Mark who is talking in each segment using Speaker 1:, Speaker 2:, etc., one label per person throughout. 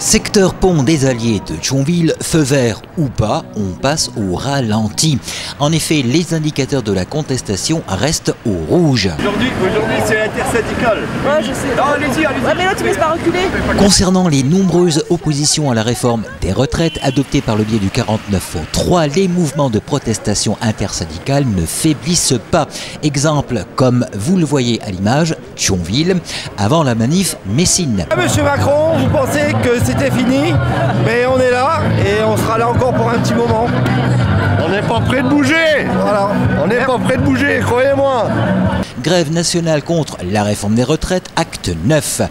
Speaker 1: Secteur pont des Alliés de Thionville, feu vert ou pas, on passe au ralenti. En effet, les indicateurs de la contestation restent au rouge.
Speaker 2: Aujourd'hui c'est intersyndical.
Speaker 3: Ouais, je sais.
Speaker 2: Non, allez-y.
Speaker 3: Ouais, mais là, tu ne laisses pas reculer.
Speaker 1: Concernant les nombreuses oppositions à la réforme des retraites adoptée par le biais du 49.3, les mouvements de protestation intersyndicale ne faiblissent pas. Exemple, comme vous le voyez à l'image, Thionville, avant la manif Messine.
Speaker 2: Monsieur Macron, vous pensez que c'était fini, mais on est là et on sera là encore pour un petit moment.
Speaker 4: On n'est pas prêt de bouger.
Speaker 2: Voilà,
Speaker 4: On n'est pas prêt de bouger, croyez-moi.
Speaker 1: Grève nationale contre la réforme des retraites, acte 9.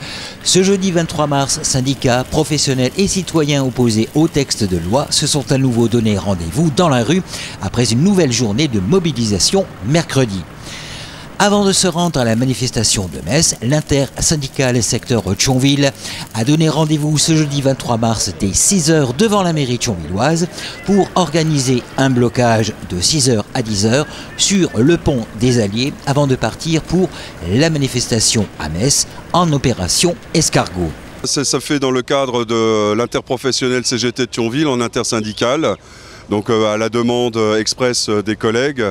Speaker 1: Ce jeudi 23 mars, syndicats, professionnels et citoyens opposés au texte de loi se sont à nouveau donné rendez-vous dans la rue après une nouvelle journée de mobilisation mercredi. Avant de se rendre à la manifestation de Metz, l'intersyndicale secteur Thionville a donné rendez-vous ce jeudi 23 mars dès 6 h devant la mairie thionvilloise pour organiser un blocage de 6 h à 10 h sur le pont des Alliés avant de partir pour la manifestation à Metz en opération Escargot.
Speaker 5: Ça fait dans le cadre de l'interprofessionnel CGT de Thionville en intersyndicale, donc à la demande express des collègues.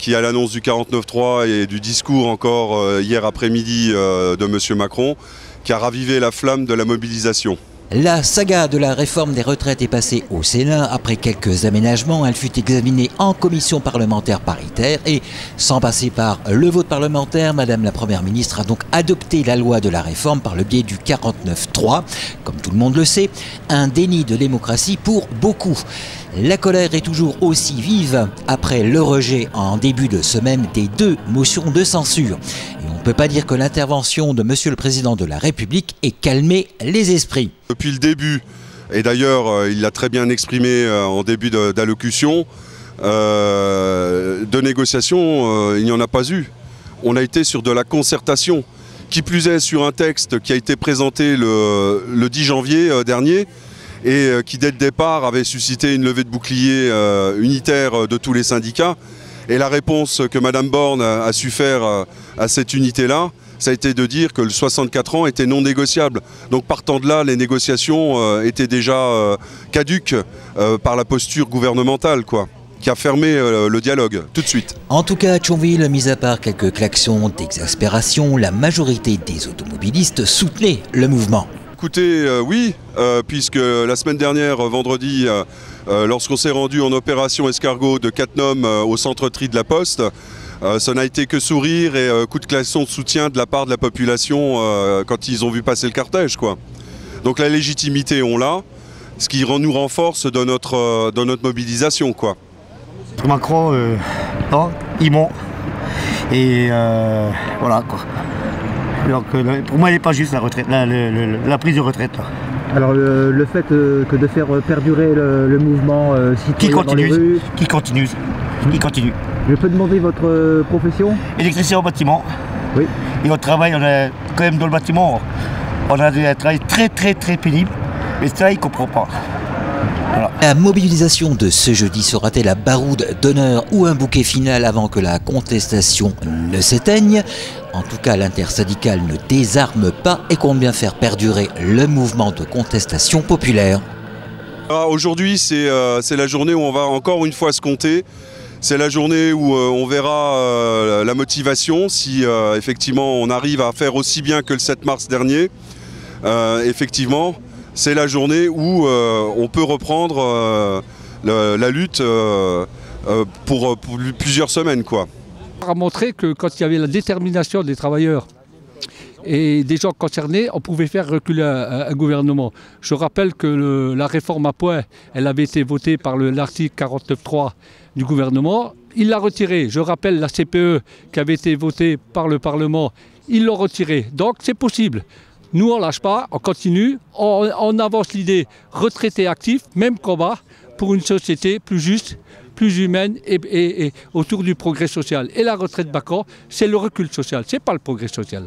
Speaker 5: Qui, à l'annonce du 49.3 et du discours encore hier après-midi de M. Macron, qui a ravivé la flamme de la mobilisation.
Speaker 1: La saga de la réforme des retraites est passée au Sénat. Après quelques aménagements, elle fut examinée en commission parlementaire paritaire et, sans passer par le vote parlementaire, Madame la Première ministre a donc adopté la loi de la réforme par le biais du 49.3. Comme tout le monde le sait, un déni de démocratie pour beaucoup. La colère est toujours aussi vive après le rejet en début de semaine des 2 motions de censure. Et on ne peut pas dire que l'intervention de Monsieur le Président de la République ait calmé les esprits.
Speaker 5: Depuis le début, et d'ailleurs il l'a très bien exprimé en début d'allocution, de négociations, il n'y en a pas eu. On a été sur de la concertation, qui plus est sur un texte qui a été présenté le 10 janvier dernier, et qui dès le départ avait suscité une levée de bouclier unitaire de tous les syndicats. Et la réponse que Mme Borne a su faire à cette unité-là, ça a été de dire que le 64 ans était non négociable. Donc partant de là, les négociations étaient déjà caduques par la posture gouvernementale, qui a fermé le dialogue tout de suite.
Speaker 1: En tout cas, à Thionville, mis à part quelques klaxons d'exaspération, la majorité des automobilistes soutenaient le mouvement.
Speaker 5: Écoutez, oui, puisque la semaine dernière, vendredi, lorsqu'on s'est rendu en opération Escargot de Cattenom au centre tri de la Poste, ça n'a été que sourire et coup de klaxon de soutien de la part de la population quand ils ont vu passer le cortège, Donc la légitimité, on l'a, ce qui nous renforce dans notre mobilisation,
Speaker 4: Macron, non, il ment. Et voilà, Donc pour moi, il n'est pas juste la retraite, la prise de retraite. Là.
Speaker 6: Alors le fait que de faire perdurer le mouvement citoyen dans les rues...
Speaker 4: Qui continue.
Speaker 6: Je peux demander votre profession?
Speaker 4: Électricien au bâtiment.
Speaker 6: Oui.
Speaker 4: Et on travaille, on est quand même dans le bâtiment, on a un travail très pénible. Et ça, il ne comprend pas. Voilà.
Speaker 1: La mobilisation de ce jeudi sera-t-elle la baroude d'honneur ou un bouquet final avant que la contestation ne s'éteigne? En tout cas, l'intersyndicale ne désarme pas et compte bien faire perdurer le mouvement de contestation populaire.
Speaker 5: Aujourd'hui, c'est la journée où on va encore une fois se compter. C'est la journée où on verra la motivation, si effectivement on arrive à faire aussi bien que le 7 mars dernier. Effectivement, c'est la journée où on peut reprendre la lutte pour plusieurs semaines,
Speaker 7: A montré que quand il y avait la détermination des travailleurs et des gens concernés, on pouvait faire reculer un gouvernement. Je rappelle que la réforme à points, elle avait été votée par l'article 49.3 du gouvernement. Il l'a retirée. Je rappelle la CPE qui avait été votée par le Parlement. Ils l'ont retirée. Donc c'est possible. Nous, on ne lâche pas, on continue, on avance l'idée retraité actif, même combat pour une société plus juste, plus humaine et autour du progrès social. Et la retraite Bacon, c'est le recul social, ce n'est pas le progrès social.